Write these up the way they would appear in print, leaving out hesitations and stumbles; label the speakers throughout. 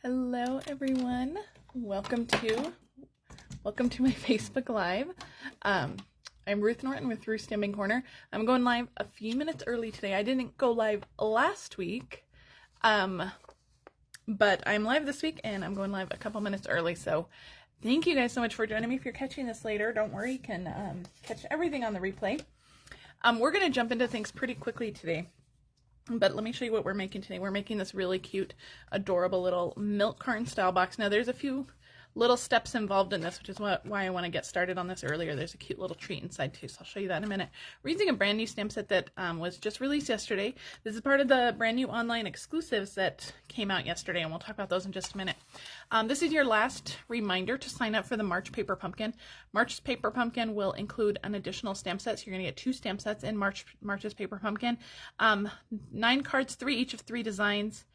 Speaker 1: Hello everyone. Welcome to my Facebook Live. I'm Ruth Norton with Ruth Stamping Corner. I'm going live a few minutes early today. I didn't go live last week, but I'm live this week and I'm going live a couple minutes early. So thank you guys so much for joining me. If you're catching this later, don't worry, you can catch everything on the replay. We're going to jump into things pretty quickly today. But let me show you what we're making today. We're making this really cute, adorable little milk carton style box. Now there's a few little steps involved in this, which is why I want to get started on this earlier. There's a cute little treat inside too, so I'll show you that in a minute. We're using a brand new stamp set that was just released yesterday. This is part of the brand new online exclusives that came out yesterday, and we'll talk about those in just a minute. This is your last reminder to sign up for the March Paper Pumpkin. March's Paper Pumpkin will include an additional stamp set, so you're going to get 2 stamp sets in March's Paper Pumpkin. 9 cards, 3 each of 3 designs.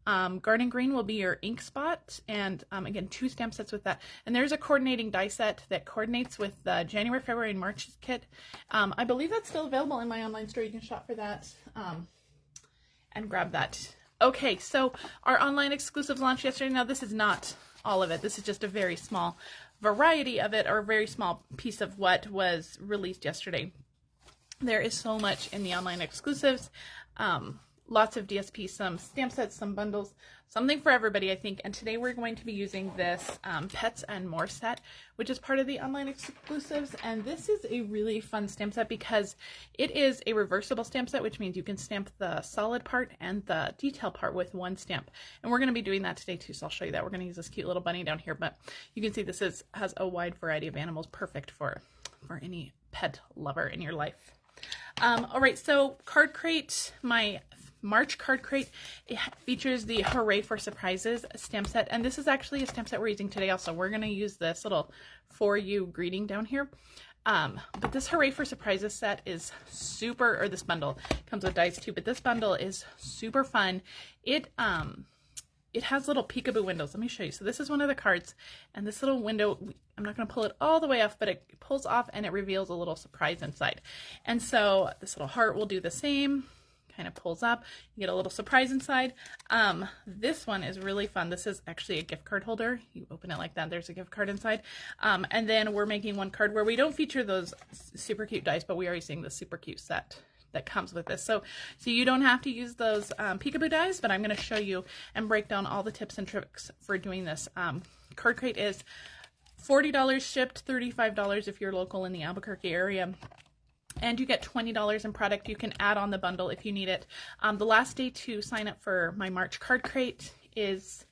Speaker 1: Garden Green will be your ink spot, and again 2 stamp sets with that. And there's a coordinating die set that coordinates with the January, February, and March kit. I believe that's still available in my online store. You can shop for that and grab that. Okay, so our online exclusives launched yesterday. Now this is not all of it. This is just a very small variety of it, or a very small piece of what was released yesterday. There is so much in the online exclusives. Lots of DSP, some stamp sets, some bundles, something for everybody, I think. And today we're going to be using this Pets and More set, which is part of the online exclusives. And this is a really fun stamp set because it is a reversible stamp set, which means you can stamp the solid part and the detail part with one stamp. And we're going to be doing that today too, so I'll show you that. We're going to use this cute little bunny down here, but you can see this has a wide variety of animals, perfect for any pet lover in your life. All right, so Card Crate, my March Card Crate, it features the Hooray for Surprises stamp set, and this is actually a stamp set we're using today also. We're going to use this little For You greeting down here, but this Hooray for Surprises set is super, or this bundle comes with dies too, but this bundle is super fun. It has little peekaboo windows. Let me show you. So this is one of the cards, and this little window, I'm not going to pull it all the way off, but it pulls off and it reveals a little surprise inside. And so this little heart will do the same. Kind of pulls up, you get a little surprise inside. This one is really fun. This is actually a gift card holder. You open it like that, there's a gift card inside. And then we're making one card where we don't feature those super cute dice, but we are using the super cute set that comes with this. So you don't have to use those peekaboo dies, but I'm going to show you and break down all the tips and tricks for doing this. Card Crate is $40 shipped, $35 if you're local in the Albuquerque area. And you get $20 in product. You can add on the bundle if you need it. The last day to sign up for my March Card Crate is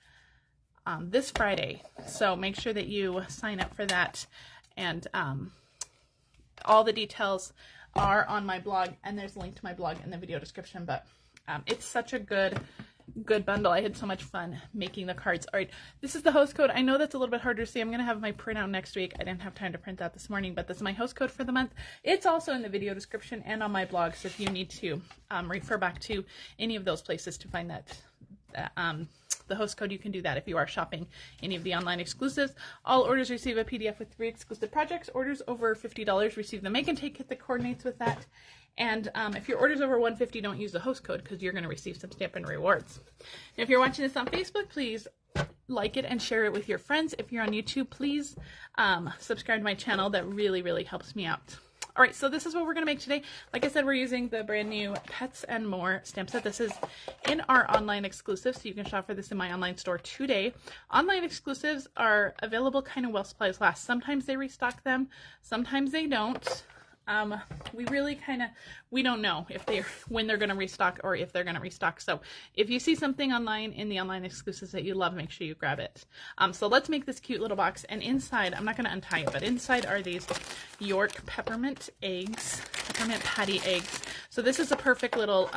Speaker 1: this Friday. So make sure that you sign up for that. And all the details are on my blog. And there's a link to my blog in the video description. But it's such a good bundle. I had so much fun making the cards. All right, this is the host code. I know that's a little bit harder to see. I'm going to have my printout next week. I didn't have time to print that this morning, but this is my host code for the month. It's also in the video description and on my blog, so if you need to refer back to any of those places to find that the host code, you can do that if you are shopping any of the online exclusives. All orders receive a PDF with 3 exclusive projects. Orders over $50 receive the make and take kit that coordinates with that. And if your order's over $150, don't use the host code because you're going to receive some Stampin' Rewards. And if you're watching this on Facebook, please like it and share it with your friends. If you're on YouTube, please subscribe to my channel. That really, really helps me out. All right, so this is what we're going to make today. Like I said, we're using the brand new Pets and More stamp set. This is in our online exclusive, so you can shop for this in my online store today. Online exclusives are available kind of while supplies last. Sometimes they restock them, sometimes they don't. We really we don't know when they're going to restock or if they're going to restock. So if you see something online in the online exclusives that you love, make sure you grab it. So let's make this cute little box. And inside, I'm not going to untie it, but inside are these York Peppermint Patty eggs. So this is a perfect little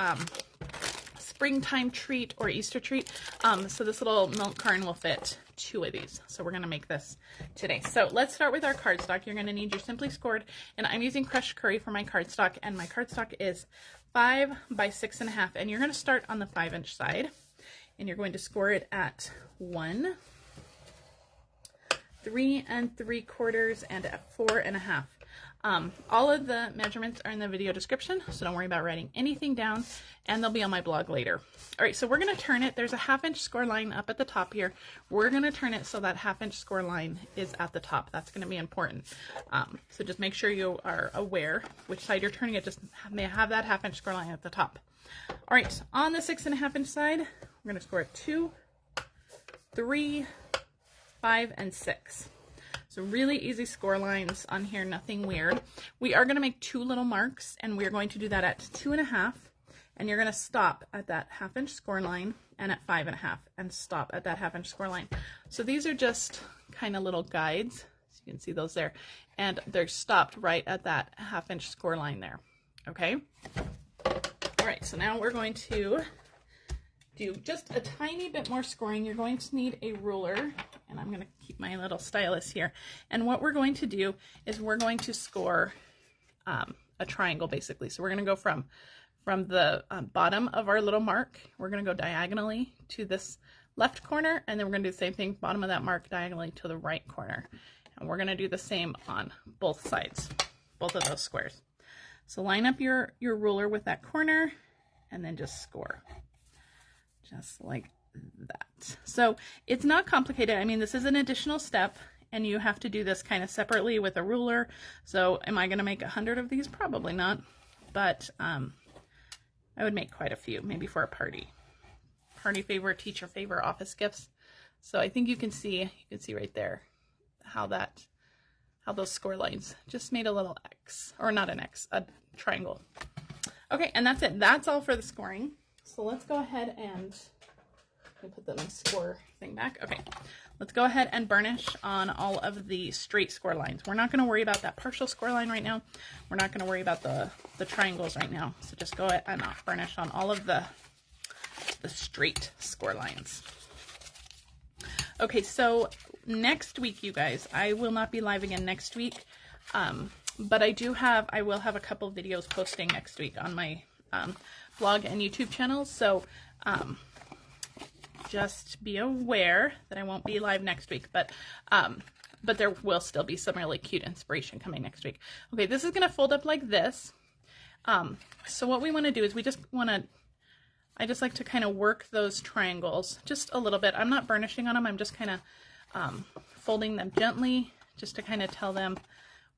Speaker 1: springtime treat or Easter treat. So this little milk carton will fit 2 of these. So we're going to make this today. So let's start with our cardstock. You're going to need your Simply Scored, and I'm using crushed curry for my cardstock, and my cardstock is 5 by 6.5, and you're going to start on the 5-inch side, and you're going to score it at 1, 3 3/4, and at 4.5. All of the measurements are in the video description, so don't worry about writing anything down, and they'll be on my blog later. All right, so we're going to turn it. There's a 1/2 inch score line up at the top here. We're going to turn it so that 1/2 inch score line is at the top. That's going to be important. So just make sure you are aware which side you're turning it. Just may have that 1/2 inch score line at the top. All right, on the 6.5 inch side, we're going to score 2, 3, 5, and 6. So really easy score lines on here, nothing weird. We are going to make 2 little marks, and we're going to do that at 2.5, and you're going to stop at that 1/2 inch score line, and at 5.5, and stop at that 1/2 inch score line. So these are just kind of little guides, so you can see those there, and they're stopped right at that 1/2 inch score line there. Okay. All right. So now we're going to do just a tiny bit more scoring. You're going to need a ruler, and I'm going to keep my little stylus here. And what we're going to do is we're going to score a triangle, basically. So we're going to go from the bottom of our little mark. We're going to go diagonally to this left corner, and then we're going to do the same thing, bottom of that mark diagonally to the right corner. And we're going to do the same on both sides, both of those squares. So line up your ruler with that corner, and then just score. Just like that. So it's not complicated. I mean, this is an additional step, and you have to do this kind of separately with a ruler. So am I going to make 100 of these? Probably not, but I would make quite a few, maybe for a party favor, teacher favor, office gifts. So I think you can see right there how those score lines just made a little X, or not an X, a triangle. Okay, and that's it. That's all for the scoring. So let's go ahead and put the score thing back. Okay, let's go ahead and burnish on all of the straight score lines. We're not going to worry about that partial score line right now. We're not going to worry about the triangles right now. So just go ahead and burnish on all of the straight score lines. Okay, so next week, you guys, I will not be live again next week, but I will have a couple videos posting next week on my blog and YouTube channels. So just be aware that I won't be live next week, but there will still be some really cute inspiration coming next week. Okay, this is going to fold up like this. So what we want to do is I just like to kind of work those triangles just a little bit. I'm not burnishing on them. I'm just kind of folding them gently just to kind of tell them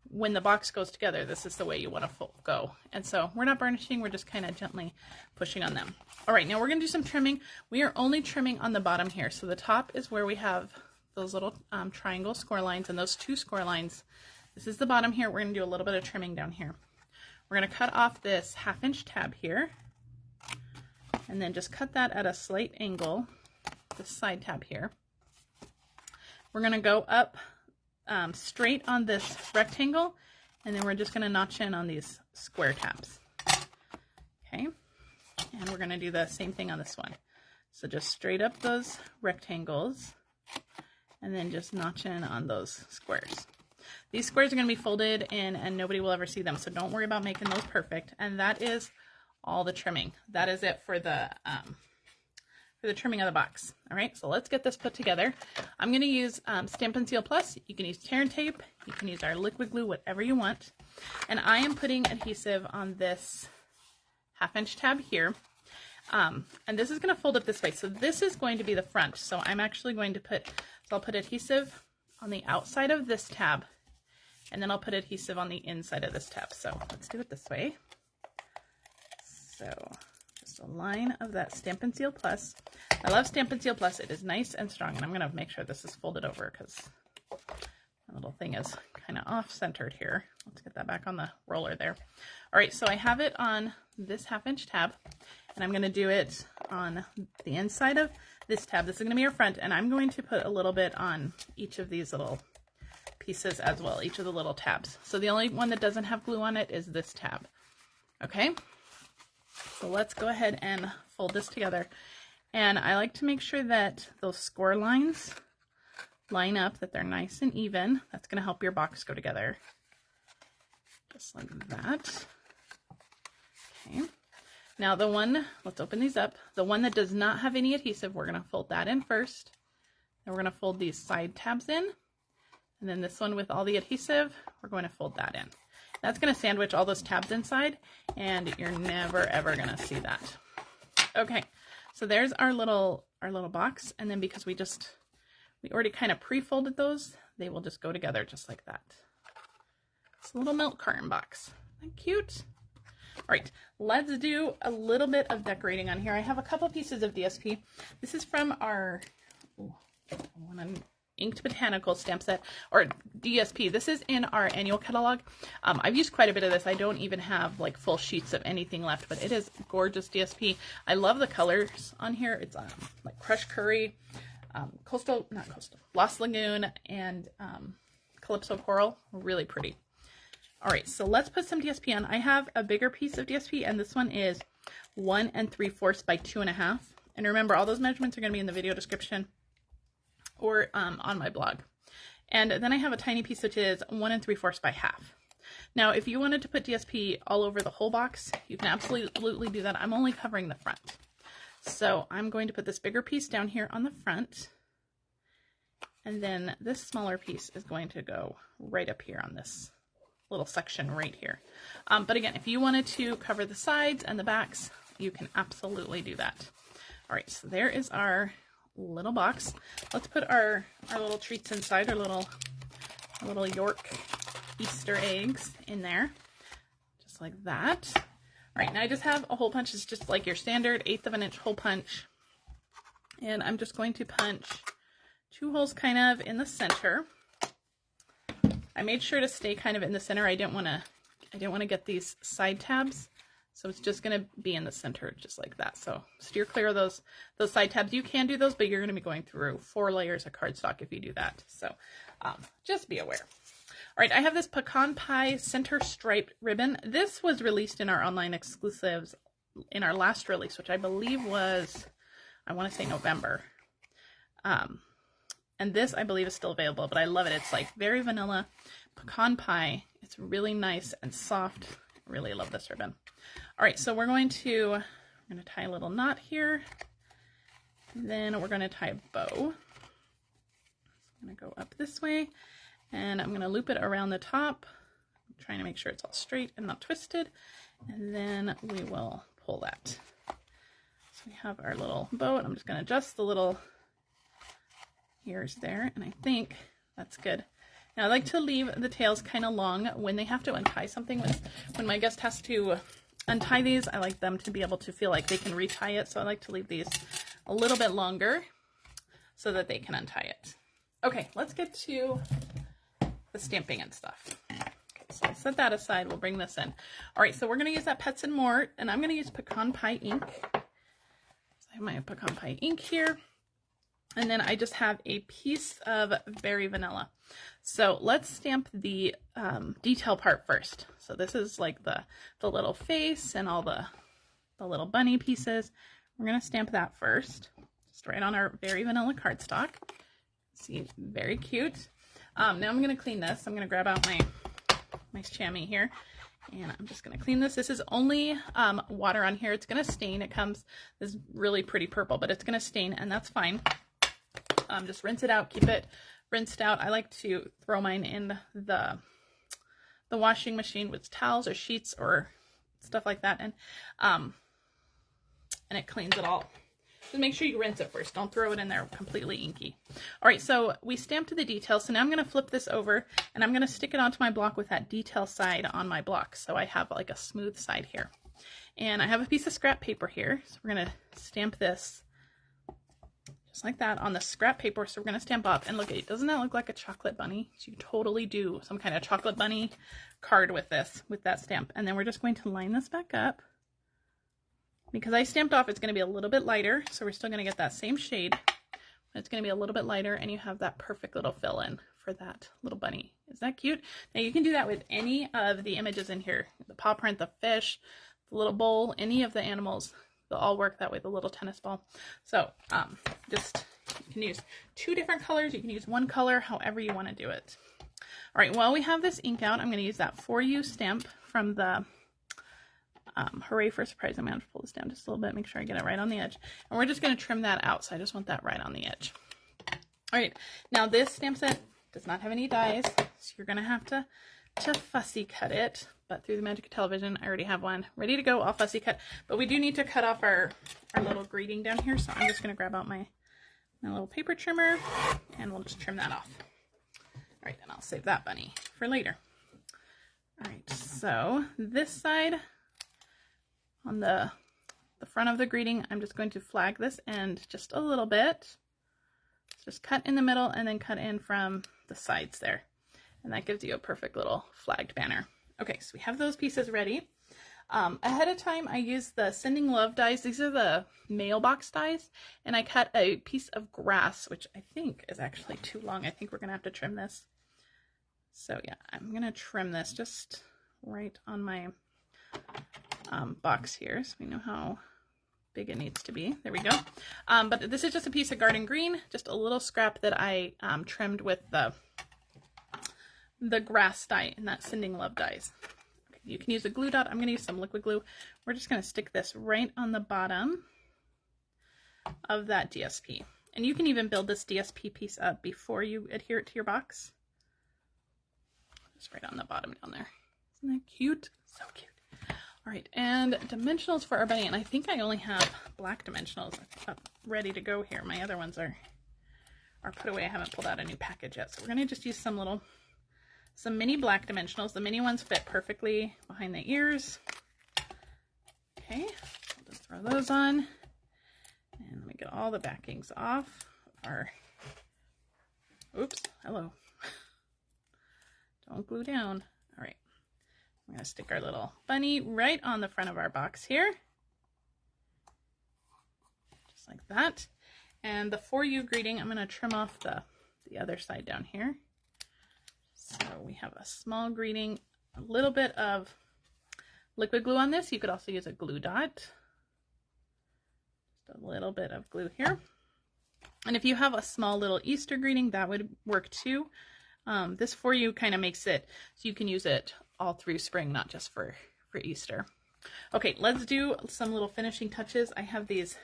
Speaker 1: when the box goes together, this is the way you want to go. And so we're not burnishing, we're just kind of gently pushing on them. All right, now we're going to do some trimming. We are only trimming on the bottom here. So the top is where we have those little triangle score lines and those 2 score lines. This is the bottom here. We're going to do a little bit of trimming down here. We're going to cut off this 1/2 inch tab here, and then just cut that at a slight angle, this side tab here. We're going to go up straight on this rectangle, and then we're just going to notch in on these square tabs. Okay, and we're going to do the same thing on this one. So just straight up those rectangles, and then just notch in on those squares. These squares are going to be folded in, and nobody will ever see them, so don't worry about making those perfect. And that is all the trimming. That is it for the trimming of the box. All right, so let's get this put together. I'm going to use Stampin' Seal Plus. You can use tear and tape. You can use our liquid glue, whatever you want. And I am putting adhesive on this 1/2 inch tab here. And this is going to fold up this way. So this is going to be the front. So I'm actually going to I'll put adhesive on the outside of this tab, and then I'll put adhesive on the inside of this tab. So let's do it this way. So just a line of that Stampin' Seal Plus. I love Stampin' Seal Plus. It is nice and strong, and I'm going to make sure this is folded over because my little thing is kind of off-centered here. Let's get that back on the roller there. All right, so I have it on this 1/2 inch tab, and I'm going to do it on the inside of this tab. This is going to be our front, and I'm going to put a little bit on each of these little pieces as well, each of the little tabs. So the only one that doesn't have glue on it is this tab. Okay, so let's go ahead and fold this together. And I like to make sure that those score lines line up, that they're nice and even. That's going to help your box go together. Just like that. Okay. Now the one, let's open these up. The one that does not have any adhesive, we're going to fold that in first. Then we're going to fold these side tabs in. And then this one with all the adhesive, we're going to fold that in. That's going to sandwich all those tabs inside, and you're never ever going to see that. Okay, so there's our little box, and then because we already kind of pre-folded those, they will just go together just like that. It's a little milk carton box. Isn't that cute? All right, let's do a little bit of decorating on here. I have a couple pieces of DSP. This is from our Inked Botanicals stamp set, or DSP. This is in our annual catalog. I've used quite a bit of this. I don't even have like full sheets of anything left, but it is gorgeous DSP. I love the colors on here. It's like Crushed Curry, Lost Lagoon, and Calypso Coral. Really pretty. All right, so let's put some DSP on. I have a bigger piece of DSP, and this one is 1 3/4 by 2.5. And remember, all those measurements are going to be in the video description or on my blog. And then I have a tiny piece which is 1 3/4 by 1/2. Now, if you wanted to put DSP all over the whole box, you can absolutely do that. I'm only covering the front. So I'm going to put this bigger piece down here on the front. And then this smaller piece is going to go right up here on this little section right here. But again, if you wanted to cover the sides and the backs, you can absolutely do that. All right, so there is our little box. Let's put our little treats inside, our little York Easter eggs in there, just like that. All right, now I just have a hole punch. It's just like your standard 1/8 of an inch hole punch. And I'm just going to punch 2 holes kind of in the center. I made sure to stay kind of in the center. I didn't want to get these side tabs. So it's just going to be in the center just like that. So steer clear of those side tabs. You can do those, but you're going to be going through 4 layers of cardstock if you do that. So just be aware. All right, I have this pecan pie center striped ribbon. This was released in our online exclusives in our last release, which I believe was, I want to say November. And this, I believe, is still available, but I love it. It's like very vanilla pecan pie. It's really nice and soft. I really love this ribbon. All right, so we're going to tie a little knot here. Then we're going to tie a bow. I'm going to go up this way, and I'm going to loop it around the top. I'm trying to make sure it's all straight and not twisted. And then we will pull that. So we have our little bow, and I'm just going to adjust the little ears there, and I think that's good. Now I like to leave the tails kind of long when they have to untie something. When my guest has to untie these, I like them to be able to feel like they can retie it, so I like to leave these a little bit longer so that they can untie it. Okay, let's get to the stamping and stuff. Okay, so I'll set that aside. We'll bring this in. All right, so we're going to use that Pets and More, and I'm going to use pecan pie ink. So I have my pecan pie ink here. And then I just have a piece of Berry Vanilla. So let's stamp the detail part first. So this is like the little face and all the little bunny pieces. We're going to stamp that first, just right on our Berry Vanilla cardstock. See, very cute. Now I'm going to clean this. I'm going to grab out my nice chamois here, and I'm just going to clean this. This is only water on here. It's going to stain. It comes this really pretty purple, but it's going to stain, and that's fine. Just rinse it out, keep it rinsed out. I like to throw mine in the washing machine with towels or sheets or stuff like that, and it cleans it all. Just make sure you rinse it first. Don't throw it in there completely inky. All right, so we stamped the details. So now I'm going to flip this over, and I'm going to stick it onto my block with that detail side on my block. So I have like a smooth side here. And I have a piece of scrap paper here. So we're going to stamp this just like that on the scrap paper. So we're going to stamp up, and look at it. Doesn't that look like a chocolate bunny? So you totally do some kind of chocolate bunny card with this, with that stamp. And then we're just going to line this back up. Because I stamped off, it's going to be a little bit lighter. So we're still going to get that same shade. But it's going to be a little bit lighter, and you have that perfect little fill in for that little bunny. Is that cute? Now you can do that with any of the images in here. The paw print, the fish, the little bowl, any of the animals. They'll all work that way, the little tennis ball. So just, you can use 2 different colors. You can use 1 color, however you want to do it. All right, while we have this ink out, I'm going to use that For You stamp from the Hooray for Surprise. I'm going to pull this down just a little bit, make sure I get it right on the edge. And we're just going to trim that out, so I just want that right on the edge. All right, now this stamp set does not have any dies, so you're going to have to to fussy cut it, but through the magic of television, I already have one ready to go, all fussy cut. But we do need to cut off our little greeting down here, so I'm just going to grab out my little paper trimmer, and we'll just trim that off. All right, and I'll save that bunny for later. All right, so this side on the front of the greeting, I'm just going to flag this end just a little bit. Just cut in the middle and then cut in from the sides there. And that gives you a perfect little flagged banner. Okay, so we have those pieces ready. Ahead of time, I used the Sending Love dies. These are the mailbox dies. And I cut a piece of grass, which I think is actually too long. I think we're going to have to trim this. So yeah, I'm going to trim this just right on my box here, so we know how big it needs to be. There we go. But this is just a piece of garden green, just a little scrap that I trimmed with the grass dye and that Sending Love dies. Okay, you can use a glue dot. I'm going to use some liquid glue. We're just going to stick this right on the bottom of that DSP. And you can even build this DSP piece up before you adhere it to your box. Just right on the bottom down there. Isn't that cute? So cute. All right, and dimensionals for our bunny, and I think I only have black dimensionals up ready to go here. My other ones are put away. I haven't pulled out a new package yet, so we're gonna just use some mini black dimensionals. The mini ones fit perfectly behind the ears. Okay, I'll just throw those on, and let me get all the backings off of our. Oops, hello. Don't glue down. All right. I'm going to stick our little bunny right on the front of our box here. Just like that. And the For You greeting, I'm going to trim off the other side down here. So we have a small greeting, a little bit of liquid glue on this. You could also use a glue dot. Just a little bit of glue here. And if you have a small little Easter greeting, that would work too. This For You kind of makes it so you can use it all through spring, not just for Easter. Okay, let's do some little finishing touches. I have these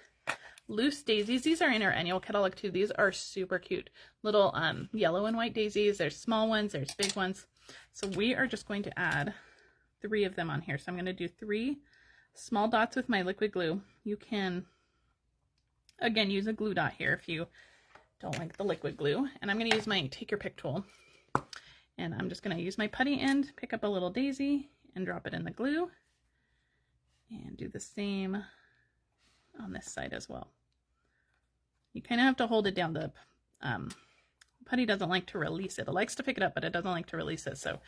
Speaker 1: loose daisies. These are in our annual catalog too. These are super cute. Little yellow and white daisies. There's small ones, there's big ones. So we are just going to add 3 of them on here. So I'm going to do 3 small dots with my liquid glue. You can, again, use a glue dot here if you don't like the liquid glue. And I'm going to use my take your pick tool. And I'm just going to use my putty end, pick up a little daisy, and drop it in the glue. And do the same on this side as well. You kind of have to hold it down. The putty doesn't like to release it. It likes to pick it up, but it doesn't like to release it. So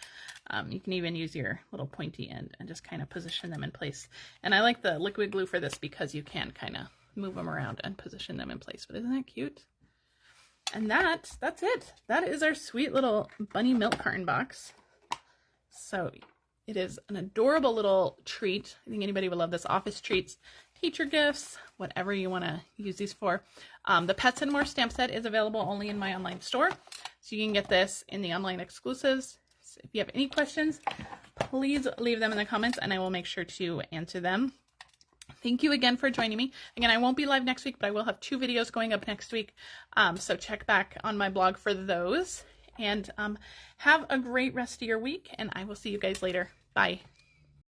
Speaker 1: you can even use your little pointy end and just kind of position them in place. And I like the liquid glue for this because you can kind of move them around and position them in place. But isn't that cute? And that's it. That is our sweet little bunny milk carton box. So it is an adorable little treat. I think anybody would love this. Office treats, teacher gifts, whatever you want to use these for. The Pets and More stamp set is available only in my online store. So you can get this in the online exclusives. So if you have any questions, please leave them in the comments and I will make sure to answer them. Thank you again for joining me. Again, I won't be live next week, but I will have 2 videos going up next week. So check back on my blog for those. And have a great rest of your week, and I will see you guys later. Bye.